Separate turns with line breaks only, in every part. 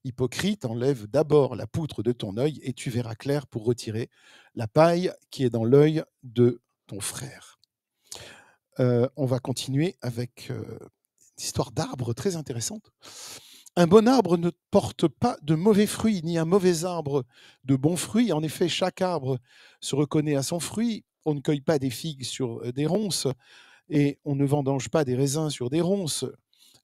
Hypocrite, enlève d'abord la poutre de ton œil et tu verras clair pour retirer la paille qui est dans l'œil de ton frère. On va continuer avec une histoire d'arbre très intéressante. Un bon arbre ne porte pas de mauvais fruits, ni un mauvais arbre de bons fruits. En effet, chaque arbre se reconnaît à son fruit. On ne cueille pas des figues sur des ronces et on ne vendange pas des raisins sur des ronces.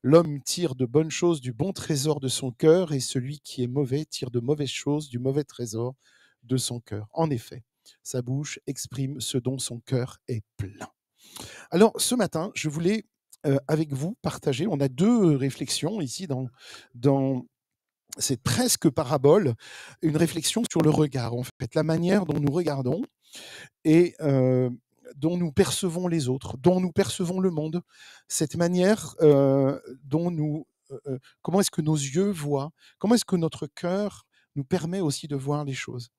L'homme tire de bonnes choses du bon trésor de son cœur et celui qui est mauvais tire de mauvaises choses du mauvais trésor de son cœur. En effet, sa bouche exprime ce dont son cœur est plein. Alors, ce matin, je voulais avec vous partager, on a deux réflexions ici dans cette presque parabole, une réflexion sur le regard, en fait, la manière dont nous regardons et dont nous percevons les autres, dont nous percevons le monde, cette manière dont comment est-ce que nos yeux voient, comment est-ce que notre cœur nous permet aussi de voir les choses.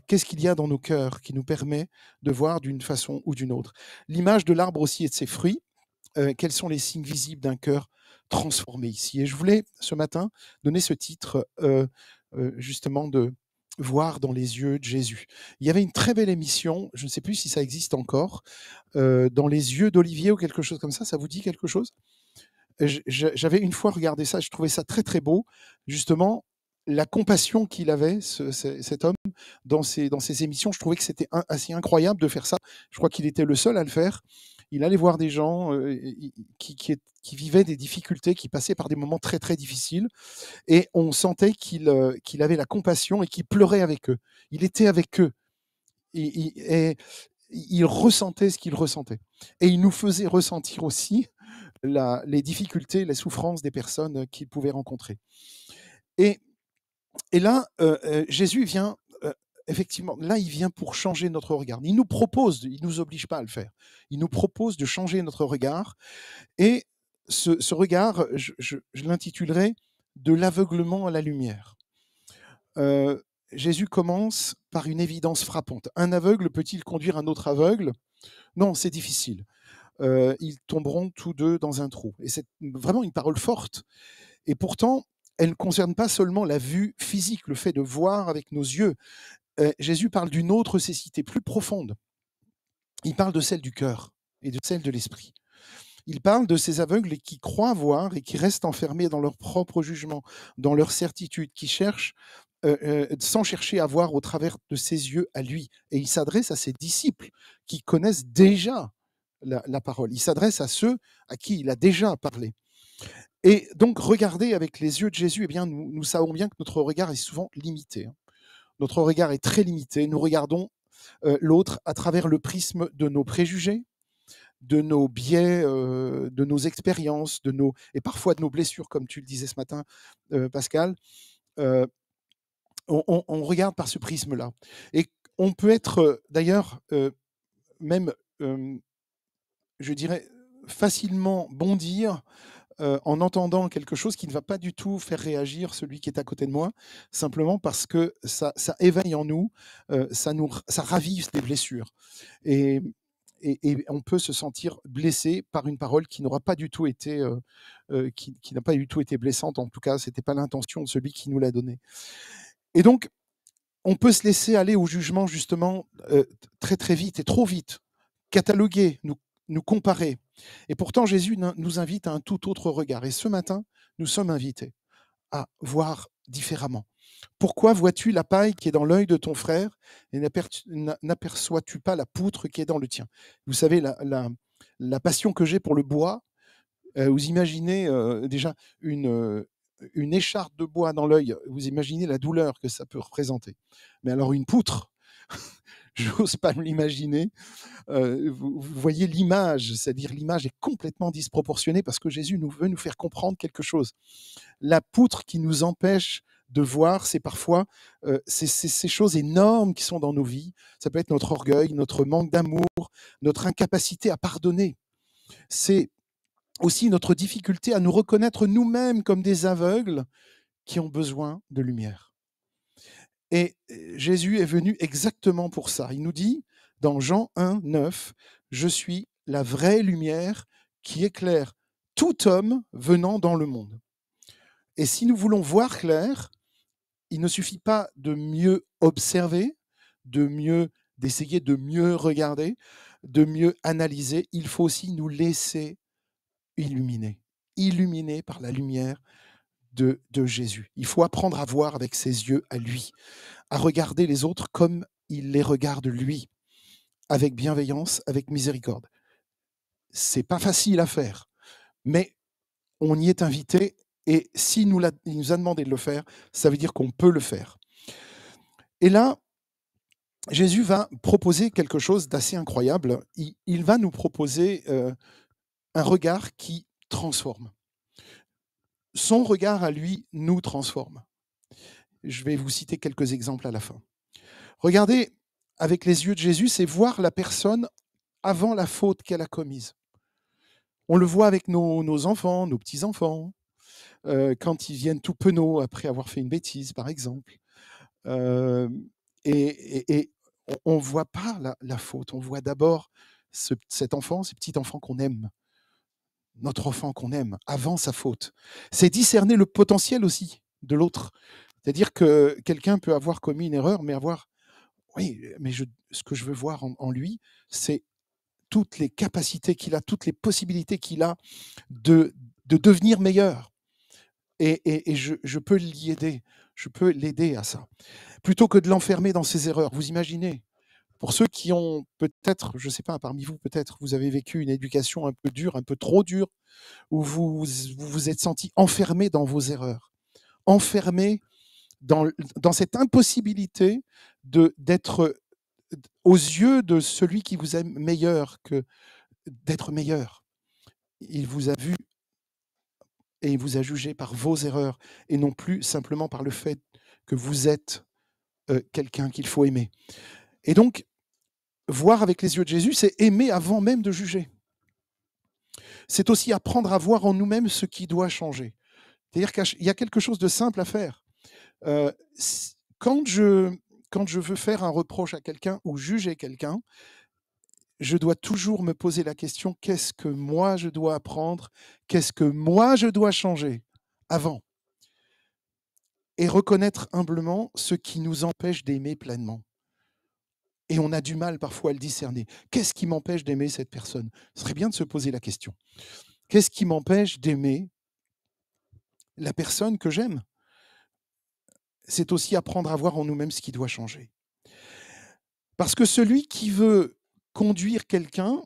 Qu'est-ce qu'il y a dans nos cœurs qui nous permet de voir d'une façon ou d'une autre. L'image de l'arbre aussi et de ses fruits, quels sont les signes visibles d'un cœur transformé ici. Et je voulais ce matin donner ce titre justement de voir dans les yeux de Jésus. Il y avait une très belle émission, je ne sais plus si ça existe encore, dans les yeux d'Olivier ou quelque chose comme ça vous dit quelque chose? J'avais une fois regardé ça, je trouvais ça très très beau, justement, la compassion qu'il avait, cet homme, dans ses émissions, je trouvais que c'était assez incroyable de faire ça. Je crois qu'il était le seul à le faire. Il allait voir des gens qui vivaient des difficultés, qui passaient par des moments très très difficiles, et on sentait qu'il avait la compassion et qu'il pleurait avec eux. Il était avec eux. Et il ressentait ce qu'ils ressentaient. Et il nous faisait ressentir aussi les difficultés, les souffrances des personnes qu'il pouvait rencontrer. Et, et là, Jésus vient, effectivement, là, il vient pour changer notre regard. Il nous propose, il ne nous oblige pas à le faire, il nous propose de changer notre regard. Et ce regard, je l'intitulerai de l'aveuglement à la lumière. Jésus commence par une évidence frappante. Un aveugle peut-il conduire un autre aveugle? Non, c'est difficile. Ils tomberont tous deux dans un trou. Et c'est vraiment une parole forte. Et pourtant, elle ne concerne pas seulement la vue physique, le fait de voir avec nos yeux. Jésus parle d'une autre cécité plus profonde. Il parle de celle du cœur et de celle de l'esprit. Il parle de ces aveugles qui croient voir et qui restent enfermés dans leur propre jugement, dans leur certitude, qui cherchent sans chercher à voir au travers de ses yeux à lui. Et il s'adresse à ses disciples qui connaissent déjà la parole. Il s'adresse à ceux à qui il a déjà parlé. Et donc, regarder avec les yeux de Jésus, eh bien, nous savons bien que notre regard est souvent limité. Notre regard est très limité. Nous regardons l'autre à travers le prisme de nos préjugés, de nos biais, de nos expériences, et parfois de nos blessures, comme tu le disais ce matin, Pascal. Euh, on regarde par ce prisme-là. Et on peut être, d'ailleurs, même, je dirais, facilement bondir en entendant quelque chose qui ne va pas du tout faire réagir celui qui est à côté de moi, simplement parce que ça éveille en nous, ça ravive des blessures. Et, et on peut se sentir blessé par une parole qui n'aura pas du tout été, qui n'a pas du tout été blessante. En tout cas, ce n'était pas l'intention de celui qui nous l'a donnée. Et donc, on peut se laisser aller au jugement, justement, très très vite et trop vite, cataloguer, nous comparer. Et pourtant, Jésus nous invite à un tout autre regard. Et ce matin, nous sommes invités à voir différemment. Pourquoi vois-tu la paille qui est dans l'œil de ton frère et n'aperçois-tu pas la poutre qui est dans le tien? Vous savez, la passion que j'ai pour le bois, vous imaginez déjà une écharpe de bois dans l'œil, vous imaginez la douleur que ça peut représenter. Mais alors une poutre, j'ose pas me l'imaginer. Vous voyez l'image, c'est-à-dire l'image est complètement disproportionnée parce que Jésus veut nous faire comprendre quelque chose. La poutre qui nous empêche de voir, c'est parfois ces choses énormes qui sont dans nos vies. Ça peut être notre orgueil, notre manque d'amour, notre incapacité à pardonner. C'est aussi notre difficulté à nous reconnaître nous-mêmes comme des aveugles qui ont besoin de lumière. Et Jésus est venu exactement pour ça. Il nous dit dans Jean 1, 9, « Je suis la vraie lumière qui éclaire tout homme venant dans le monde. » Et si nous voulons voir clair, il ne suffit pas de mieux observer, d'essayer de mieux regarder, de mieux analyser. Il faut aussi nous laisser illuminer par la lumière de Jésus. Il faut apprendre à voir avec ses yeux à lui, à regarder les autres comme il les regarde lui, avec bienveillance, avec miséricorde. C'est pas facile à faire, mais on y est invité, et s'il il nous a demandé de le faire, ça veut dire qu'on peut le faire. Et là, Jésus va proposer quelque chose d'assez incroyable. Il va nous proposer un regard qui transforme. Son regard à lui nous transforme. Je vais vous citer quelques exemples à la fin. Regardez, avec les yeux de Jésus, c'est voir la personne avant la faute qu'elle a commise. On le voit avec nos enfants, nos petits-enfants, quand ils viennent tout penauds après avoir fait une bêtise, par exemple. Et on ne voit pas la faute, on voit d'abord cet enfant, ces petits enfants qu'on aime, notre enfant qu'on aime, avant sa faute. C'est discerner le potentiel aussi de l'autre. C'est-à-dire que quelqu'un peut avoir commis une erreur, mais ce que je veux voir en lui, c'est toutes les capacités qu'il a, toutes les possibilités qu'il a de devenir meilleur. Et je peux l'y aider, je peux l'aider à ça. Plutôt que de l'enfermer dans ses erreurs. Vous imaginez, pour ceux qui ont peut-être, je ne sais pas, parmi vous peut-être, vous avez vécu une éducation un peu dure, un peu trop dure, où vous vous êtes senti enfermé dans vos erreurs, enfermé dans cette impossibilité d'être aux yeux de celui qui vous aime meilleur que d'être meilleur. Il vous a vu et il vous a jugé par vos erreurs et non plus simplement par le fait que vous êtes quelqu'un qu'il faut aimer. Et donc, voir avec les yeux de Jésus, c'est aimer avant même de juger. C'est aussi apprendre à voir en nous-mêmes ce qui doit changer. C'est-à-dire qu'il y a quelque chose de simple à faire. Quand je veux faire un reproche à quelqu'un ou juger quelqu'un, je dois toujours me poser la question, qu'est-ce que moi je dois apprendre? Qu'est-ce que moi je dois changer avant? Et reconnaître humblement ce qui nous empêche d'aimer pleinement. Et on a du mal parfois à le discerner. Qu'est-ce qui m'empêche d'aimer cette personne? Ce serait bien de se poser la question. Qu'est-ce qui m'empêche d'aimer la personne que j'aime? C'est aussi apprendre à voir en nous-mêmes ce qui doit changer. Parce que celui qui veut conduire quelqu'un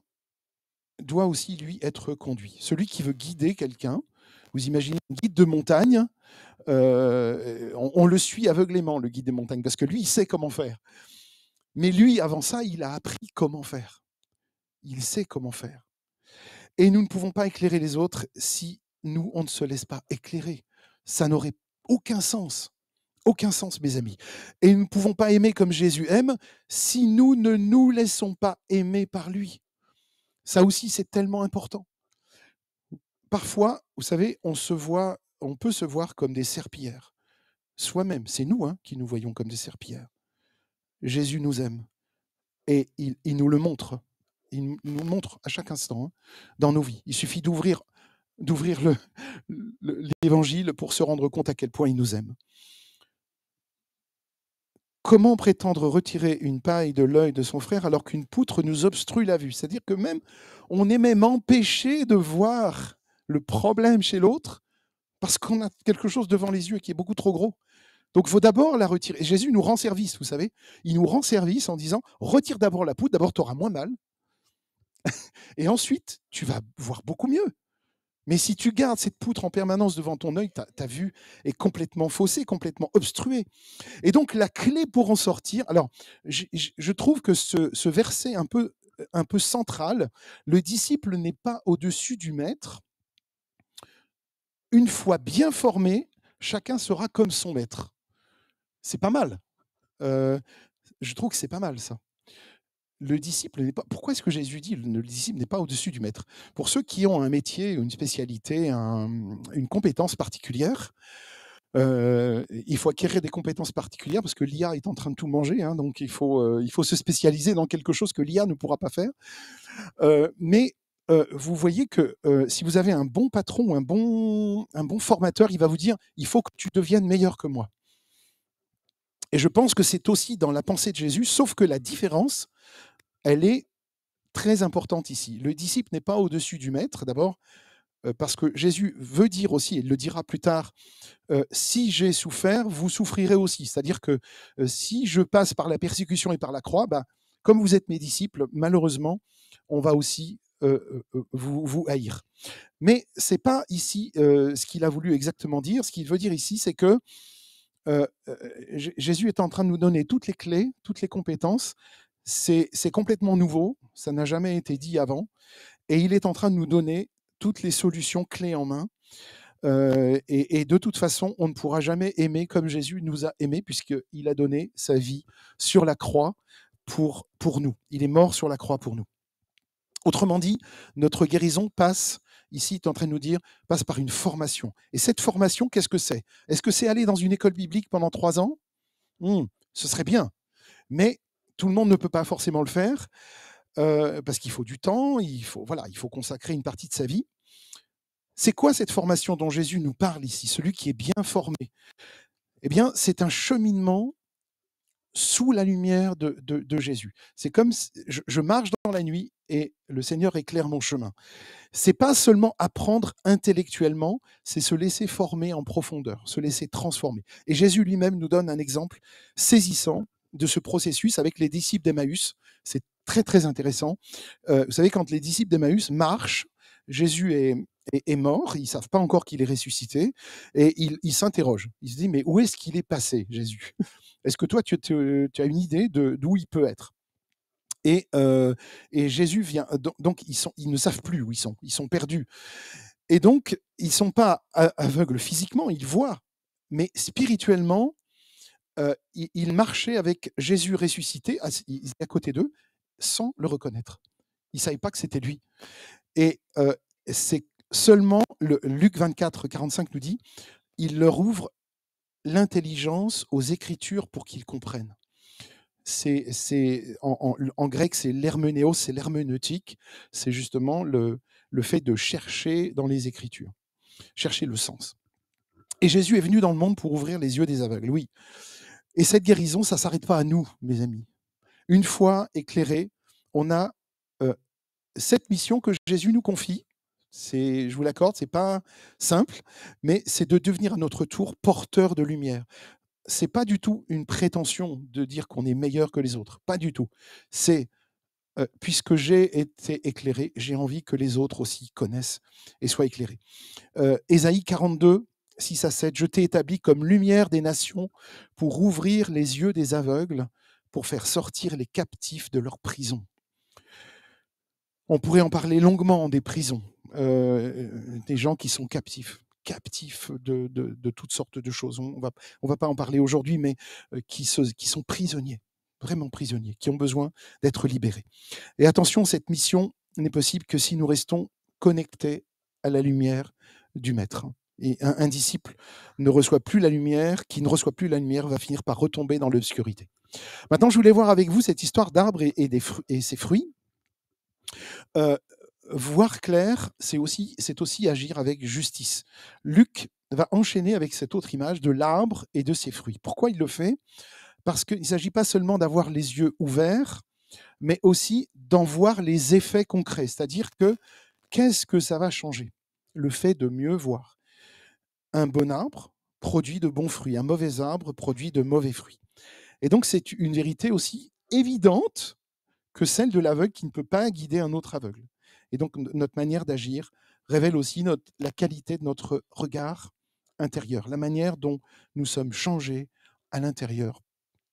doit aussi, lui, être conduit. Celui qui veut guider quelqu'un, vous imaginez un guide de montagne, on le suit aveuglément, le guide des montagnes, parce que lui, il sait comment faire. Mais lui, avant ça, il a appris comment faire. Il sait comment faire. Et nous ne pouvons pas éclairer les autres si nous, on ne se laisse pas éclairer. Ça n'aurait aucun sens. Aucun sens, mes amis. Et nous ne pouvons pas aimer comme Jésus aime si nous ne nous laissons pas aimer par lui. Ça aussi, c'est tellement important. Parfois, vous savez, on peut se voir comme des serpillères. Soi-même, c'est nous qui nous voyons comme des serpillères. Jésus nous aime et il nous le montre. Il nous montre à chaque instant dans nos vies. Il suffit d'ouvrir l'évangile pour se rendre compte à quel point il nous aime. Comment prétendre retirer une paille de l'œil de son frère alors qu'une poutre nous obstrue la vue? C'est-à-dire que on est même empêché de voir le problème chez l'autre parce qu'on a quelque chose devant les yeux qui est beaucoup trop gros. Donc, il faut d'abord la retirer. Et Jésus nous rend service, vous savez. Il nous rend service en disant, retire d'abord la poutre, d'abord tu auras moins mal, et ensuite tu vas voir beaucoup mieux. Mais si tu gardes cette poutre en permanence devant ton œil, ta vue est complètement faussée, complètement obstruée. Et donc, la clé pour en sortir, alors, je trouve que ce verset un peu central, le disciple n'est pas au-dessus du maître. Une fois bien formé, chacun sera comme son maître. C'est pas mal. Je trouve que c'est pas mal, ça. Le disciple n'est pas. Pourquoi est-ce que Jésus dit le disciple n'est pas au-dessus du maître? Pour ceux qui ont un métier, une spécialité, une compétence particulière, il faut acquérir des compétences particulières parce que l'IA est en train de tout manger, donc il faut se spécialiser dans quelque chose que l'IA ne pourra pas faire. Mais vous voyez que si vous avez un bon patron ou un bon formateur, il va vous dire: «Il faut que tu deviennes meilleur que moi». Et je pense que c'est aussi dans la pensée de Jésus, sauf que la différence, elle est très importante ici. Le disciple n'est pas au-dessus du maître, d'abord, parce que Jésus veut dire aussi, et il le dira plus tard, si j'ai souffert, vous souffrirez aussi. C'est-à-dire que si je passe par la persécution et par la croix, bah, comme vous êtes mes disciples, malheureusement, on va aussi vous haïr. Mais c'est pas ici ce qu'il a voulu exactement dire. Ce qu'il veut dire ici, c'est que Jésus est en train de nous donner toutes les clés, toutes les compétences. C'est complètement nouveau, ça n'a jamais été dit avant, et il est en train de nous donner toutes les solutions clés en main. Et de toute façon, on ne pourra jamais aimer comme Jésus nous a aimés, puisqu'il a donné sa vie sur la croix pour nous. Il est mort sur la croix pour nous. Autrement dit, notre guérison passe, ici, tu es en train de nous dire, passe par une formation. Et cette formation, qu'est-ce que c'est? Est-ce que c'est aller dans une école biblique pendant 3 ans? Ce serait bien. Mais tout le monde ne peut pas forcément le faire, parce qu'il faut du temps, il faut consacrer une partie de sa vie. C'est quoi cette formation dont Jésus nous parle ici, celui qui est bien formé? Eh bien, c'est un cheminement sous la lumière de Jésus. C'est comme si je marche dans la nuit et le Seigneur éclaire mon chemin. C'est pas seulement apprendre intellectuellement, c'est se laisser former en profondeur, se laisser transformer. Et Jésus lui-même nous donne un exemple saisissant de ce processus avec les disciples d'Emmaüs. C'est très, très intéressant. Vous savez, quand les disciples d'Emmaüs marchent, Jésus est mort, ils ne savent pas encore qu'il est ressuscité, et ils s'interrogent. Ils se disent, mais où est-ce qu'il est passé, Jésus? Est-ce que toi, tu as une idée d'où il peut être? Et Jésus vient, donc ils ne savent plus où ils sont perdus. Et donc, ils ne sont pas aveugles physiquement, ils voient, mais spirituellement, ils marchaient avec Jésus ressuscité, ils étaient à côté d'eux, sans le reconnaître. Ils ne savaient pas que c'était lui. Et c'est seulement, Luc 24, 45 nous dit, il leur ouvre l'intelligence aux Écritures pour qu'ils comprennent. En grec, c'est l'herménéos, c'est l'herméneutique, c'est justement le fait de chercher dans les Écritures, chercher le sens. Et Jésus est venu dans le monde pour ouvrir les yeux des aveugles, oui. Et cette guérison, ça ne s'arrête pas à nous, mes amis. Une fois éclairés, on a cette mission que Jésus nous confie. Je vous l'accorde, c'est pas simple, mais c'est de devenir à notre tour porteur de lumière. C'est pas du tout une prétention de dire qu'on est meilleur que les autres, pas du tout. C'est puisque j'ai été éclairé, j'ai envie que les autres aussi connaissent et soient éclairés. Ésaïe 42, 6 à 7, je t'ai établi comme lumière des nations pour ouvrir les yeux des aveugles, pour faire sortir les captifs de leur prison. On pourrait en parler longuement des prisons, des gens qui sont captifs de toutes sortes de choses. On va pas en parler aujourd'hui, mais qui sont prisonniers, vraiment prisonniers, qui ont besoin d'être libérés. Et attention, cette mission n'est possible que si nous restons connectés à la lumière du Maître. Et un disciple ne reçoit plus la lumière, qui ne reçoit plus la lumière va finir par retomber dans l'obscurité. Maintenant, je voulais voir avec vous cette histoire d'arbre et ses fruits. Voir clair, c'est aussi agir avec justice. Luc va enchaîner avec cette autre image de l'arbre et de ses fruits. Pourquoi il le fait? Parce qu'il ne s'agit pas seulement d'avoir les yeux ouverts, mais aussi d'en voir les effets concrets. C'est-à-dire que, qu'est-ce que ça va changer? Le fait de mieux voir. Un bon arbre produit de bons fruits, un mauvais arbre produit de mauvais fruits. Et donc, c'est une vérité aussi évidente que celle de l'aveugle qui ne peut pas guider un autre aveugle. Et donc, notre manière d'agir révèle aussi la qualité de notre regard intérieur, la manière dont nous sommes changés à l'intérieur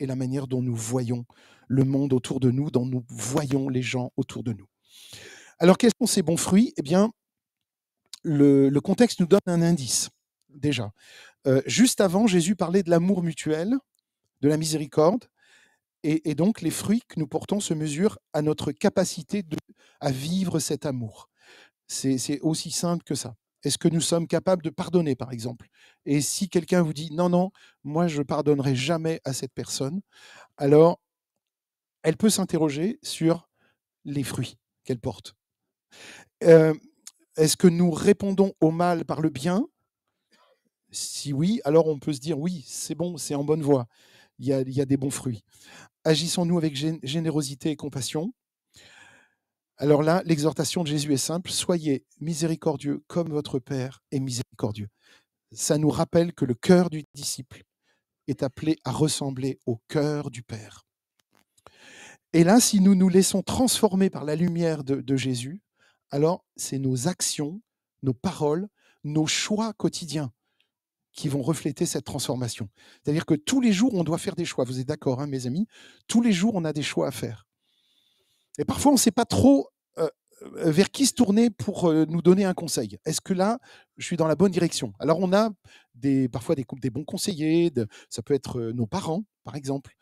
et la manière dont nous voyons le monde autour de nous, dont nous voyons les gens autour de nous. Alors, quels sont ces bons fruits? Eh bien, le contexte nous donne un indice, déjà. Juste avant, Jésus parlait de l'amour mutuel, de la miséricorde, et donc les fruits que nous portons se mesurent à notre capacité à vivre cet amour. C'est aussi simple que ça. Est-ce que nous sommes capables de pardonner, par exemple? Et si quelqu'un vous dit: «Non, non, moi je pardonnerai jamais à cette personne», alors elle peut s'interroger sur les fruits qu'elle porte. Euh, Est-ce que nous répondons au mal par le bien? Si oui, alors on peut se dire oui, c'est bon, c'est en bonne voie. Il y a des bons fruits. Agissons-nous avec générosité et compassion? Alors là, l'exhortation de Jésus est simple, soyez miséricordieux comme votre Père est miséricordieux. Ça nous rappelle que le cœur du disciple est appelé à ressembler au cœur du Père. Et là, si nous nous laissons transformer par la lumière de Jésus, alors c'est nos actions, nos paroles, nos choix quotidiens qui vont refléter cette transformation. C'est-à-dire que tous les jours, on doit faire des choix. Vous êtes d'accord, hein, mes amis? Tous les jours, on a des choix à faire. Et parfois, on ne sait pas trop vers qui se tourner pour nous donner un conseil. Est-ce que là, je suis dans la bonne direction? Alors, on a parfois des bons conseillers, ça peut être nos parents, par exemple.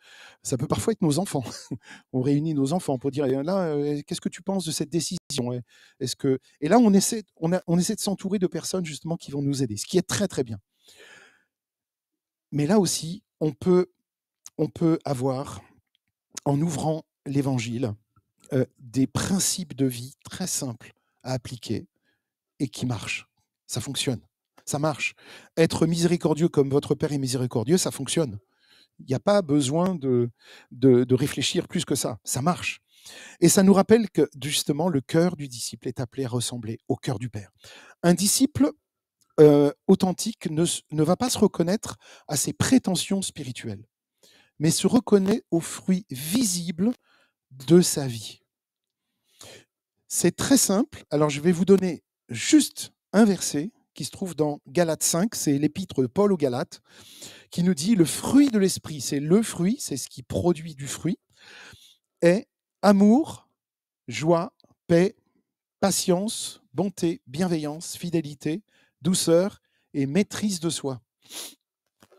Ça peut parfois être nos enfants. On réunit nos enfants pour dire, là, qu'est-ce que tu penses de cette décision? Est-ce que... Et là, on essaie de s'entourer de personnes justement qui vont nous aider, ce qui est très, très bien. Mais là aussi, on peut avoir, en ouvrant l'évangile, des principes de vie très simples à appliquer et qui marchent. Ça fonctionne. Ça marche. Être miséricordieux comme votre Père est miséricordieux, ça fonctionne. Il n'y a pas besoin de réfléchir plus que ça. Ça marche. Et ça nous rappelle que, justement, le cœur du disciple est appelé à ressembler au cœur du Père. Un disciple authentique ne va pas se reconnaître à ses prétentions spirituelles, mais se reconnaît aux fruits visibles de sa vie. C'est très simple. Alors, je vais vous donner juste un verset qui se trouve dans Galates 5, c'est l'épître de Paul aux Galates, qui nous dit le fruit de l'esprit, c'est le fruit, c'est ce qui produit du fruit, est amour, joie, paix, patience, bonté, bienveillance, fidélité, douceur et maîtrise de soi.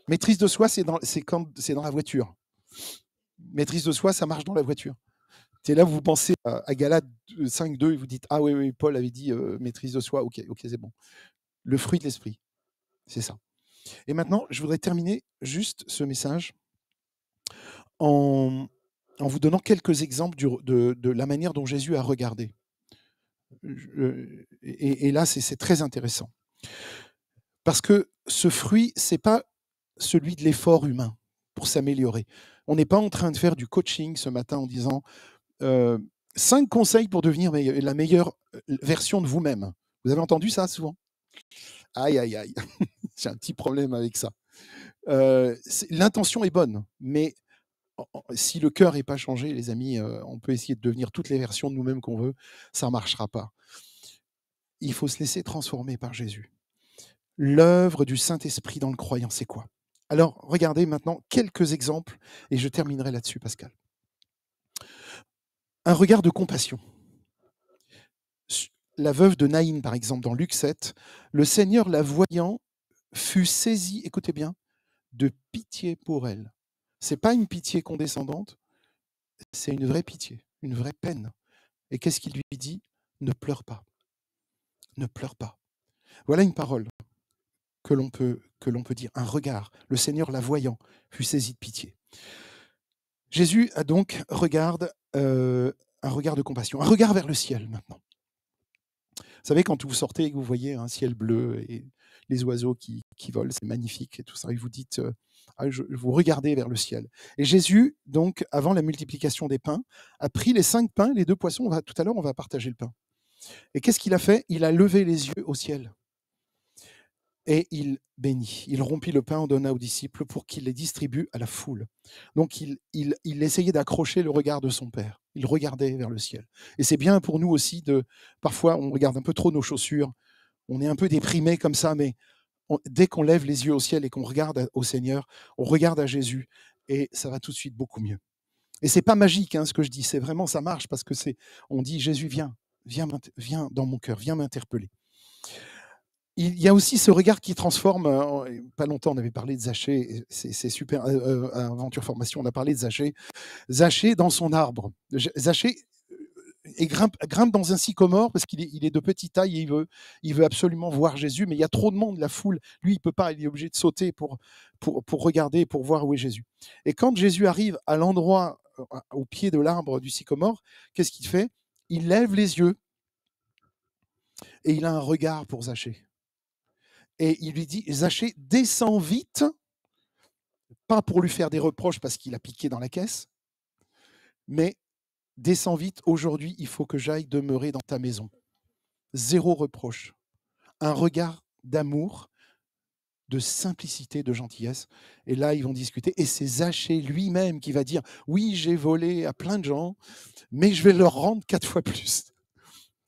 Maîtrise de soi, c'est dans la voiture. Maîtrise de soi, ça marche dans la voiture. C'est là où vous pensez à Galates 5.2 et vous dites ah oui, Paul avait dit maîtrise de soi, ok, c'est bon. Le fruit de l'esprit, c'est ça. Et maintenant, je voudrais terminer juste ce message en vous donnant quelques exemples de la manière dont Jésus a regardé. Et là, c'est très intéressant. Parce que ce fruit, c'est pas celui de l'effort humain pour s'améliorer. On n'est pas en train de faire du coaching ce matin en disant 5 conseils pour devenir la meilleure version de vous-même. Vous avez entendu ça souvent? Aïe, aïe, aïe. J'ai un petit problème avec ça. L'intention est bonne, mais si le cœur n'est pas changé, les amis, on peut essayer de devenir toutes les versions de nous-mêmes qu'on veut, ça ne marchera pas. Il faut se laisser transformer par Jésus. L'œuvre du Saint-Esprit dans le croyant, c'est quoi? Alors, regardez maintenant quelques exemples, et je terminerai là-dessus, Pascal. Un regard de compassion. La veuve de Naïm, par exemple, dans Luc 7, le Seigneur, la voyant, fut saisi, écoutez bien, de pitié pour elle. Ce n'est pas une pitié condescendante, c'est une vraie pitié, une vraie peine. Et qu'est-ce qu'il lui dit? Ne pleure pas. Ne pleure pas. Voilà une parole que l'on peut dire, un regard. Le Seigneur, la voyant, fut saisi de pitié. Jésus a donc un regard de compassion, un regard vers le ciel maintenant. Vous savez, quand vous sortez et que vous voyez un ciel bleu et les oiseaux qui volent, c'est magnifique et tout ça, et vous dites, vous regardez vers le ciel. Et Jésus, donc, avant la multiplication des pains, a pris les 5 pains, les 2 poissons, tout à l'heure, on va partager le pain. Et qu'est-ce qu'il a fait? Il a levé les yeux au ciel. Et il bénit. Il rompit le pain, en donna aux disciples pour qu'il les distribue à la foule. Donc il essayait d'accrocher le regard de son Père. Il regardait vers le ciel. Et c'est bien pour nous aussi parfois on regarde un peu trop nos chaussures, on est un peu déprimé comme ça, mais dès qu'on lève les yeux au ciel et qu'on regarde au Seigneur, on regarde à Jésus et ça va tout de suite beaucoup mieux. Et c'est pas magique ce que je dis, c'est vraiment ça marche parce que on dit Jésus viens dans mon cœur, viens m'interpeller. Il y a aussi ce regard qui transforme. Pas longtemps, on avait parlé de Zachée. C'est super. À Aventure Formation, on a parlé de Zachée. Zachée dans son arbre. Zachée grimpe dans un sycomore parce qu'il est de petite taille et il veut absolument voir Jésus, mais il y a trop de monde, la foule. Lui, il peut pas. Il est obligé de sauter pour regarder, pour voir où est Jésus. Et quand Jésus arrive à l'endroit, au pied de l'arbre du sycomore, qu'est-ce qu'il fait? Il lève les yeux et il a un regard pour Zachée. Et il lui dit: «Zachée, descends vite», pas pour lui faire des reproches parce qu'il a piqué dans la caisse, mais: «Descends vite, aujourd'hui, il faut que j'aille demeurer dans ta maison». Zéro reproche. Un regard d'amour, de simplicité, de gentillesse. Et là, ils vont discuter. Et c'est Zachée lui-même qui va dire: «Oui, j'ai volé à plein de gens, mais je vais leur rendre 4 fois plus».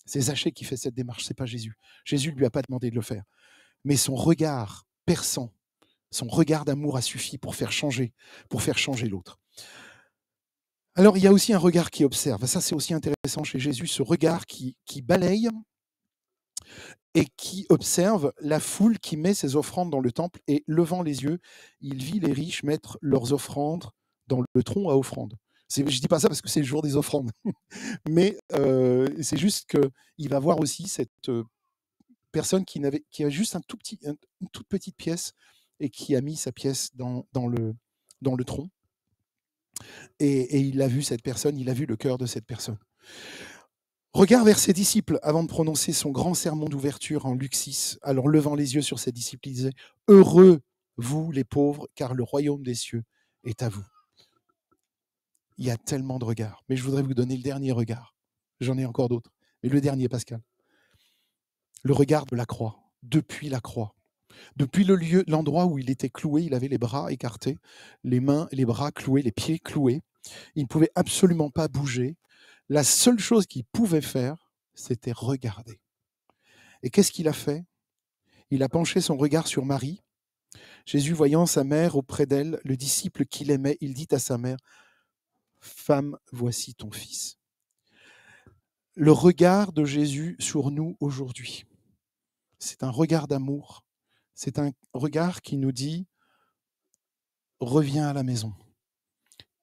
C'est Zachée qui fait cette démarche, c'est pas Jésus. Jésus ne lui a pas demandé de le faire. Mais son regard perçant, son regard d'amour a suffi pour faire changer l'autre. Alors, il y a aussi un regard qui observe. Ça, c'est aussi intéressant chez Jésus, ce regard qui balaye et qui observe la foule qui met ses offrandes dans le temple, et levant les yeux, il vit les riches mettre leurs offrandes dans le tronc à offrande. Je ne dis pas ça parce que c'est le jour des offrandes, mais c'est juste qu'il va voir aussi cette personne qui a juste une toute petite pièce et qui a mis sa pièce dans le tronc. Et il a vu cette personne, il a vu le cœur de cette personne. Regard vers ses disciples avant de prononcer son grand sermon d'ouverture en Luc 6. Alors, levant les yeux sur ses disciples, il disait: Heureux, vous les pauvres, car le royaume des cieux est à vous. Il y a tellement de regards, mais je voudrais vous donner le dernier regard. J'en ai encore d'autres, mais le dernier, Pascal. Le regard de la croix, depuis la croix. Depuis l'endroit où il était cloué, il avait les bras écartés, les mains, les bras cloués, les pieds cloués. Il ne pouvait absolument pas bouger. La seule chose qu'il pouvait faire, c'était regarder. Et qu'est-ce qu'il a fait? Il a penché son regard sur Marie. Jésus, voyant sa mère auprès d'elle, le disciple qu'il aimait, il dit à sa mère: Femme, voici ton fils. Le regard de Jésus sur nous aujourd'hui, c'est un regard d'amour. C'est un regard qui nous dit: reviens à la maison.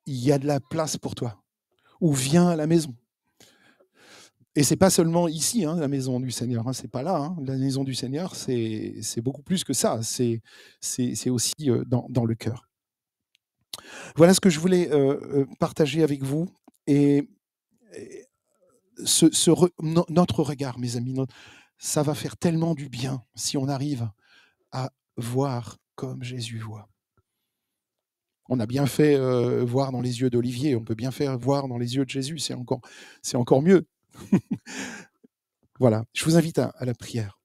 Il y a de la place pour toi. Ou viens à la maison. Et c'est pas seulement ici, la maison du Seigneur, c'est pas là. La maison du Seigneur, c'est beaucoup plus que ça. C'est aussi dans le cœur. Voilà ce que je voulais partager avec vous. Et notre regard, mes amis, ça va faire tellement du bien si on arrive à voir comme Jésus voit. On a bien fait voir dans les yeux d'Olivier, on peut bien faire voir dans les yeux de Jésus, c'est encore mieux. Voilà, je vous invite à la prière.